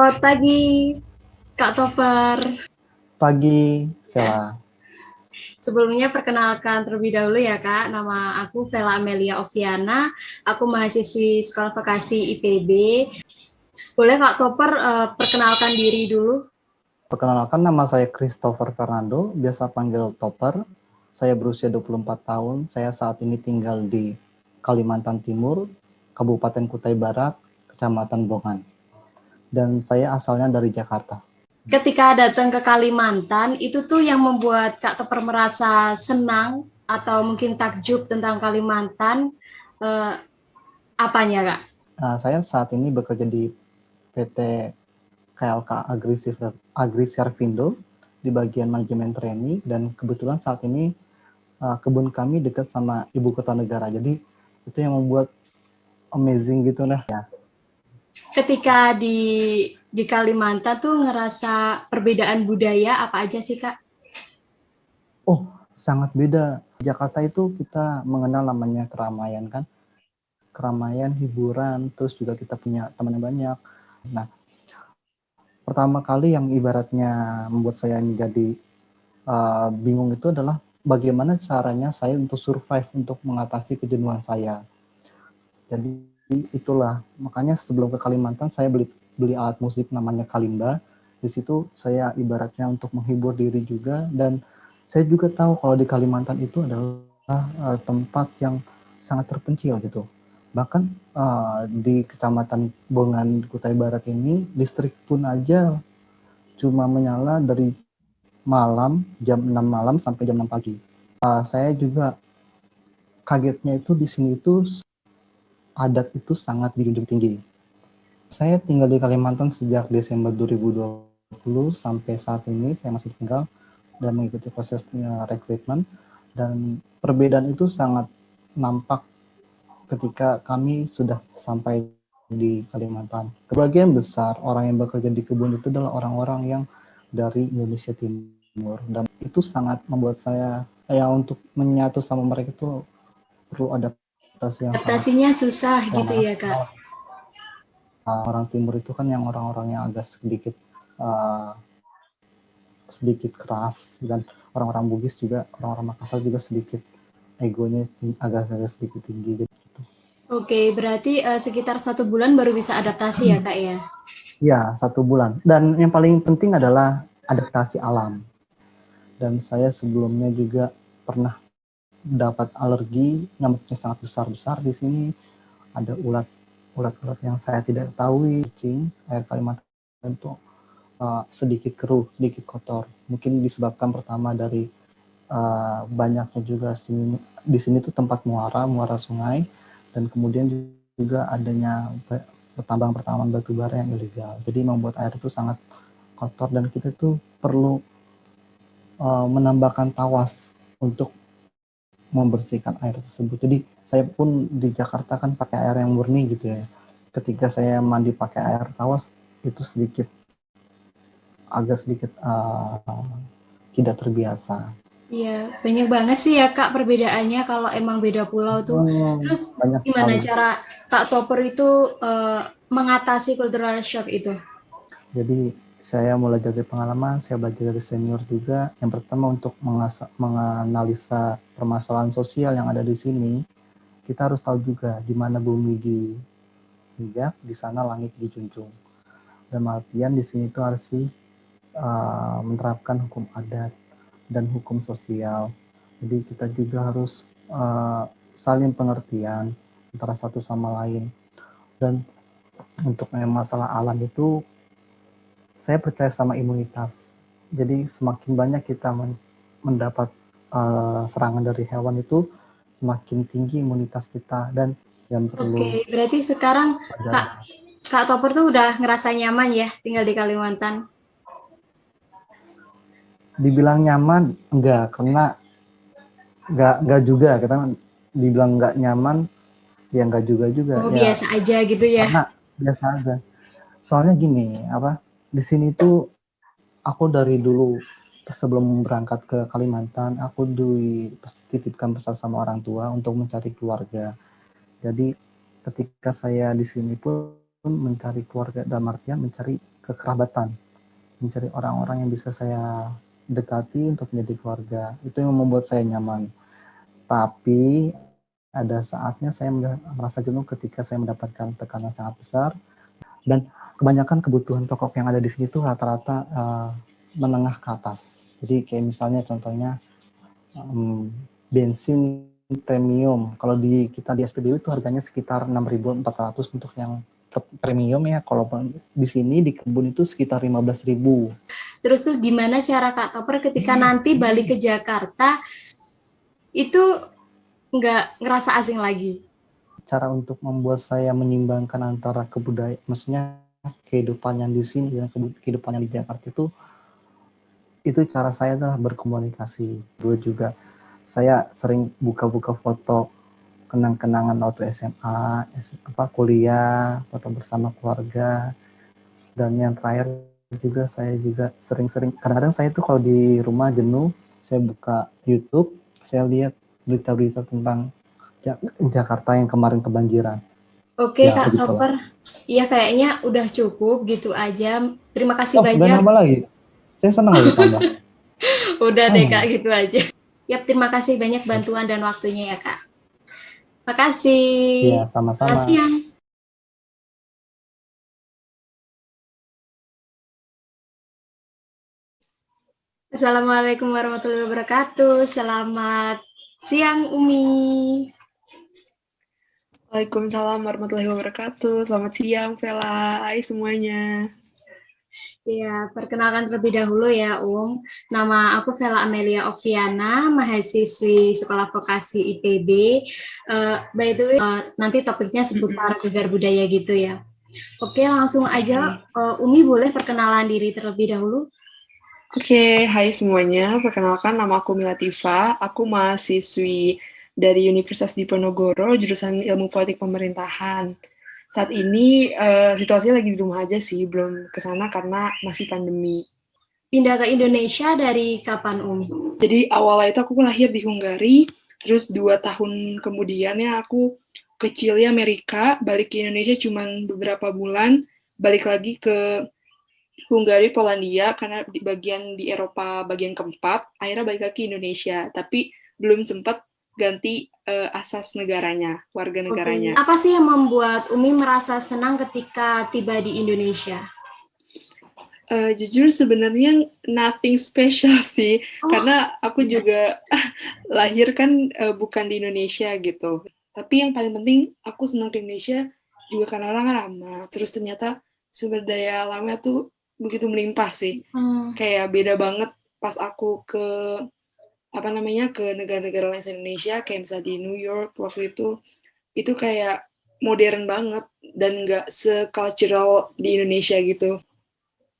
Selamat pagi, Kak Topper. Pagi, Ya, Vela. sebelumnya perkenalkan terlebih dahulu ya Kak, nama aku Vela Amelia Oviana, aku mahasiswi Sekolah Vokasi IPB. Boleh Kak Topper perkenalkan diri dulu? Perkenalkan, nama saya Christopher Fernando, biasa panggil Topper. Saya berusia 24 tahun. Saya saat ini tinggal di Kalimantan Timur, Kabupaten Kutai Barat, Kecamatan Bongan. Dan saya asalnya dari Jakarta. Ketika datang ke Kalimantan, itu tuh yang membuat Kak Topper merasa senang atau mungkin takjub tentang Kalimantan, eh, apanya Kak? Nah, saya saat ini bekerja di PT KLK Agri Servindo di bagian manajemen training, dan kebetulan saat ini kebun kami dekat sama ibu kota negara. Jadi itu yang membuat amazing gitu lah ya. Ketika di Kalimantan tuh ngerasa perbedaan budaya apa aja sih Kak? Oh, sangat beda. Jakarta itu kita mengenal namanya keramaian kan. Keramaian, hiburan, terus juga kita punya teman yang banyak. Nah, pertama kali yang ibaratnya membuat saya menjadi bingung itu adalah bagaimana caranya saya untuk survive, untuk mengatasi kejenuhan saya. Jadi itulah, makanya sebelum ke Kalimantan saya beli alat musik namanya kalimba. Di situ saya ibaratnya untuk menghibur diri juga, dan saya juga tahu kalau di Kalimantan itu adalah tempat yang sangat terpencil gitu. Bahkan di Kecamatan Bongan Kutai Barat ini, listrik pun aja cuma menyala dari malam, jam 6 malam sampai jam 6 pagi. Saya juga kagetnya itu di sini itu adat itu sangat dijunjung tinggi. Saya tinggal di Kalimantan sejak Desember 2020 sampai saat ini saya masih tinggal dan mengikuti prosesnya rekrutmen, dan perbedaan itu sangat nampak ketika kami sudah sampai di Kalimantan. Sebagian besar orang yang bekerja di kebun itu adalah orang-orang yang dari Indonesia Timur, dan itu sangat membuat saya untuk menyatu sama mereka itu perlu adaptasi yang sangat Adaptasinya susah gitu lama. ya Kak? Orang Timur itu kan yang orang-orang yang agak sedikit uh, sedikit keras, dan orang-orang Bugis juga, orang-orang Makassar juga sedikit egonya agak-agak sedikit tinggi gitu. Oke, berarti sekitar 1 bulan baru bisa adaptasi ya Kak ya? Ya, 1 bulan. Dan yang paling penting adalah adaptasi alam. Dan saya sebelumnya juga pernah dapat alergi, nyamuknya sangat besar-besar di sini. Ada ulat-ulat yang saya tidak ketahui, kucing, air Kalimantan itu sedikit keruh, sedikit kotor. Mungkin disebabkan pertama dari banyaknya juga di sini tuh tempat muara sungai, dan kemudian juga adanya pertambangan batu bara yang ilegal. Jadi membuat air itu sangat kotor, dan kita tuh perlu menambahkan tawas untuk membersihkan air tersebut. Jadi saya pun di Jakarta kan pakai air yang murni gitu ya. Ketika saya mandi pakai air tawas itu agak sedikit tidak terbiasa. Iya, banyak banget sih ya Kak perbedaannya kalau emang beda pulau tuh. Terus Banyak gimana sekali. cara Kak Topper itu mengatasi cultural shock itu? Jadi saya mulai dari pengalaman, saya belajar dari senior juga. Yang pertama, untuk menganalisa permasalahan sosial yang ada di sini, kita harus tahu juga di mana bumi diinjak, di sana langit dijunjung. Dan artian di sini itu harus menerapkan hukum adat dan hukum sosial. Jadi kita juga harus saling pengertian antara satu sama lain. Dan untuk masalah alam itu, saya percaya sama imunitas. Jadi semakin banyak kita mendapat serangan dari hewan itu, semakin tinggi imunitas kita. Dan yang perlu Oke, berarti sekarang Kak pelajaran. Kak Topper tuh udah ngerasa nyaman ya tinggal di Kalimantan. Dibilang nyaman, enggak, karena enggak juga. Kita dibilang enggak nyaman, ya enggak juga Oh, ya, biasa aja gitu ya. karena biasa aja. Soalnya gini, di sini tuh aku dari dulu sebelum berangkat ke Kalimantan, aku dititipkan pesan sama orang tua untuk mencari keluarga. Jadi ketika saya di sini pun mencari keluarga, dalam artian mencari kekerabatan, mencari orang-orang yang bisa saya dekati untuk menjadi keluarga. Itu yang membuat saya nyaman. Tapi ada saatnya saya merasa jenuh ketika saya mendapatkan tekanan sangat besar, dan kebanyakan kebutuhan pokok yang ada di sini tuh rata-rata menengah ke atas. Jadi kayak misalnya contohnya bensin premium. Kalau kita di SPBU itu harganya sekitar 6.400 untuk yang premium ya. Kalau di sini di kebun itu sekitar 15.000. Terus tuh gimana cara Kak Topper ketika nanti balik ke Jakarta itu nggak ngerasa asing lagi? Cara untuk membuat saya menyimbangkan antara kebudayaan, maksudnya kehidupan yang di sini dan kehidupan yang di Jakarta itu cara saya adalah berkomunikasi. Dua juga saya sering buka-buka foto kenang-kenangan waktu SMA, kuliah, foto bersama keluarga. Dan yang terakhir juga saya juga sering-sering, kadang-kadang saya tuh kalau di rumah jenuh, saya buka YouTube, saya lihat berita-berita tentang Jakarta yang kemarin kebanjiran. Oke Ya Kak begitulah. Topper, iya kayaknya udah cukup gitu aja. Terima kasih Oh, udah banyak. nambah lagi. Saya senang loh ditambah. Udah deh Kak Hmm. gitu aja. Yap, terima kasih banyak bantuan dan waktunya ya Kak. Makasih. Ya, Selamat sama-sama. siang. Assalamualaikum warahmatullahi wabarakatuh. Selamat siang Umi. Waalaikumsalam warahmatullahi wabarakatuh. Selamat siang, Vela. Hai semuanya. Ya, perkenalkan terlebih dahulu ya, Nama aku Vela Amelia Oviana, mahasiswi Sekolah Vokasi IPB. By the way, nanti topiknya seputar gegar budaya gitu ya. Oke, langsung aja. Umi boleh perkenalan diri terlebih dahulu? Oke, hai semuanya. Perkenalkan, nama aku Milatifa. Aku mahasiswi dari Universitas Diponegoro, jurusan Ilmu Politik Pemerintahan. Saat ini situasinya lagi di rumah aja sih, belum ke sana karena masih pandemi. Pindah ke Indonesia dari kapan, Jadi awalnya itu aku lahir di Hungari, terus 2 tahun kemudiannya aku ke Chile, Amerika, balik ke Indonesia cuman beberapa bulan, balik lagi ke Hungari, Polandia, karena di bagian di Eropa bagian keempat, akhirnya balik lagi ke Indonesia, tapi belum sempat ganti asas negaranya, warga negaranya. Apa sih yang membuat Umi merasa senang ketika tiba di Indonesia? Jujur sebenarnya nothing special sih, karena aku juga lahir kan bukan di Indonesia gitu. Tapi yang paling penting aku senang ke Indonesia juga karena orang ramah. Terus ternyata sumber daya alamnya tuh begitu melimpah sih. Kayak beda banget pas aku ke ke negara-negara lain di Indonesia, kayak misalnya di New York waktu itu kayak modern banget dan nggak se-cultural di Indonesia gitu.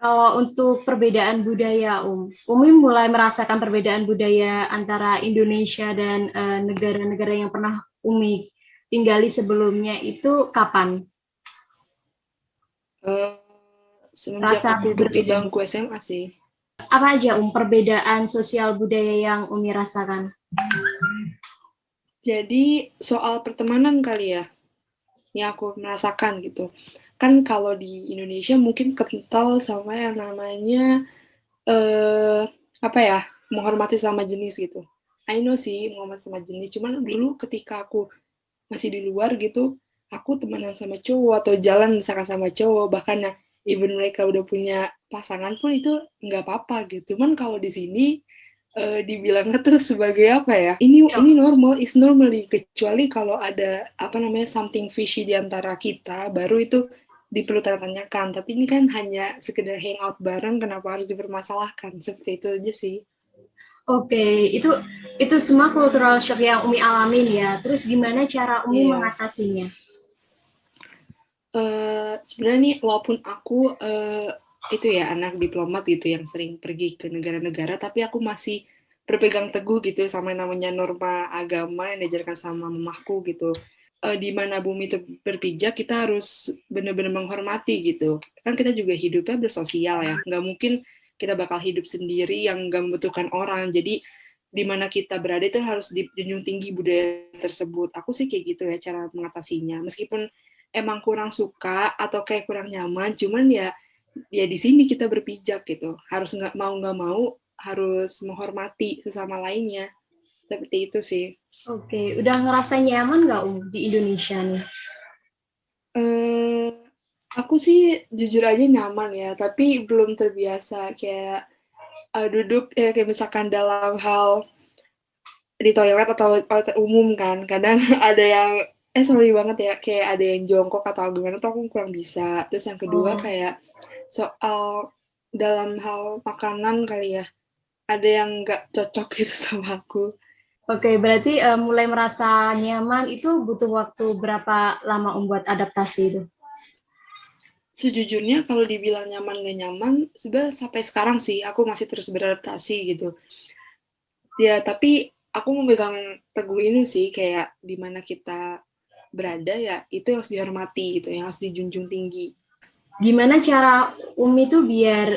Kalau untuk perbedaan budaya, Umi mulai merasakan perbedaan budaya antara Indonesia dan negara-negara yang pernah Umi tinggali sebelumnya itu kapan? Semenjak aku duduk di bangku SMA sih. Apa aja perbedaan sosial budaya yang Umi rasakan? Jadi soal pertemanan kali ya, yang aku merasakan gitu. Kan kalau di Indonesia mungkin kental sama yang namanya menghormati sama jenis gitu. I know sih menghormati sama jenis, cuman dulu ketika aku masih di luar gitu, aku temenan sama cowok atau jalan misalkan sama cowok, bahkan yang even mereka udah punya pasangan pun itu nggak apa-apa gitu. Cuman kalau di sini dibilangnya tuh sebagai apa ya? Ini normal, is normally, kecuali kalau ada something fishy di antara kita, baru itu diperlu tanyakan. Tapi ini kan hanya sekedar hangout bareng, kenapa harus dipermasalahkan? Seperti itu aja sih. Oke, itu semua cultural shock yang Umi alamin ya. Terus gimana cara Umi mengatasinya? Sebenarnya nih, walaupun aku itu ya anak diplomat gitu yang sering pergi ke negara-negara, tapi aku masih berpegang teguh gitu sama namanya norma agama yang diajarkan sama mamaku gitu. Di mana bumi itu berpijak, kita harus benar-benar menghormati gitu. Kan kita juga hidupnya bersosial ya, nggak mungkin kita bakal hidup sendiri yang nggak membutuhkan orang. Jadi di mana kita berada itu harus dijunjung tinggi budaya tersebut. Aku sih kayak gitu ya cara mengatasinya. Meskipun emang kurang suka atau kayak kurang nyaman, cuman ya ya di sini kita berpijak gitu. Harus nggak mau harus menghormati sesama lainnya. Seperti itu sih. Oke, udah ngerasa nyaman nggak di Indonesia nih? Eh, aku sih jujur aja nyaman ya, tapi belum terbiasa kayak duduk kayak misalkan dalam hal di toilet atau toilet umum kan, kadang ada yang sorry banget ya, kayak ada yang jongkok atau gimana tuh aku kurang bisa. Terus yang kedua Oh, kayak soal dalam hal makanan kali ya, ada yang nggak cocok gitu sama aku. oke, berarti mulai merasa nyaman itu butuh waktu berapa lama buat adaptasi itu? Sejujurnya kalau dibilang nyaman gak nyaman, sebenarnya sampai sekarang sih aku masih terus beradaptasi gitu. Ya, tapi aku memegang teguh ini sih, kayak di mana kita berada ya itu harus dihormati gitu, yang harus dijunjung tinggi. Gimana cara Umi tuh biar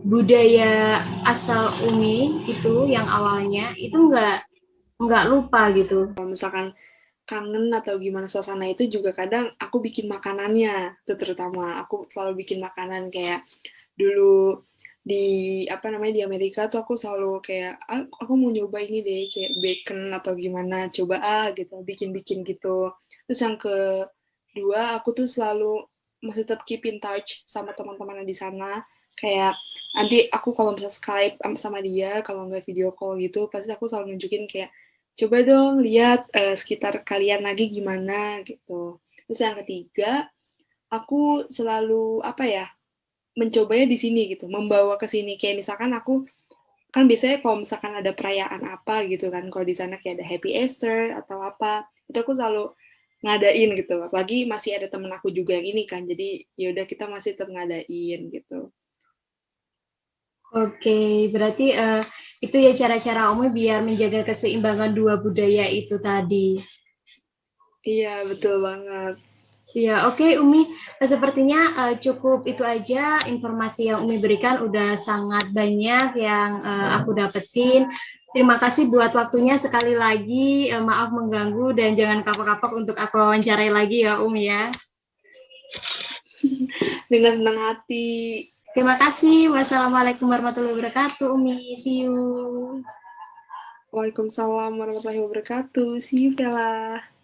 budaya asal Umi itu yang awalnya itu nggak lupa gitu? Kalau misalkan kangen atau gimana suasana itu juga kadang aku bikin makanannya, itu terutama aku selalu bikin makanan kayak dulu di apa namanya di Amerika tuh aku selalu kayak aku mau nyoba ini deh kayak bacon atau gimana coba gitu bikin gitu. Terus yang kedua aku tuh selalu masih tetap keep in touch sama teman-teman yang di sana, kayak nanti aku kalau bisa Skype sama dia, kalau nggak video call gitu pasti aku selalu nunjukin kayak coba dong lihat sekitar kalian lagi gimana gitu. Terus yang ketiga aku selalu apa ya mencobanya di sini gitu, membawa ke sini. Kayak misalkan aku kan biasanya kalau misalkan ada perayaan apa gitu kan, kalau di sana kayak ada Happy Easter atau apa, itu aku selalu ngadain gitu. Apalagi masih ada temen aku juga yang ini kan, jadi yaudah kita masih tetap ngadain gitu. Oke, berarti itu ya cara-cara Umi biar menjaga keseimbangan dua budaya itu tadi. Iya, betul banget. Ya, oke Umi. Sepertinya cukup itu aja informasi yang Umi berikan udah sangat banyak yang aku dapetin. Terima kasih buat waktunya sekali lagi. Maaf mengganggu dan jangan kapok-kapok untuk aku wawancarai lagi ya Umi ya. Dengan senang hati. Terima kasih. Wassalamualaikum warahmatullahi wabarakatuh Umi. See you. Waalaikumsalam warahmatullahi wabarakatuh. See you, Bella.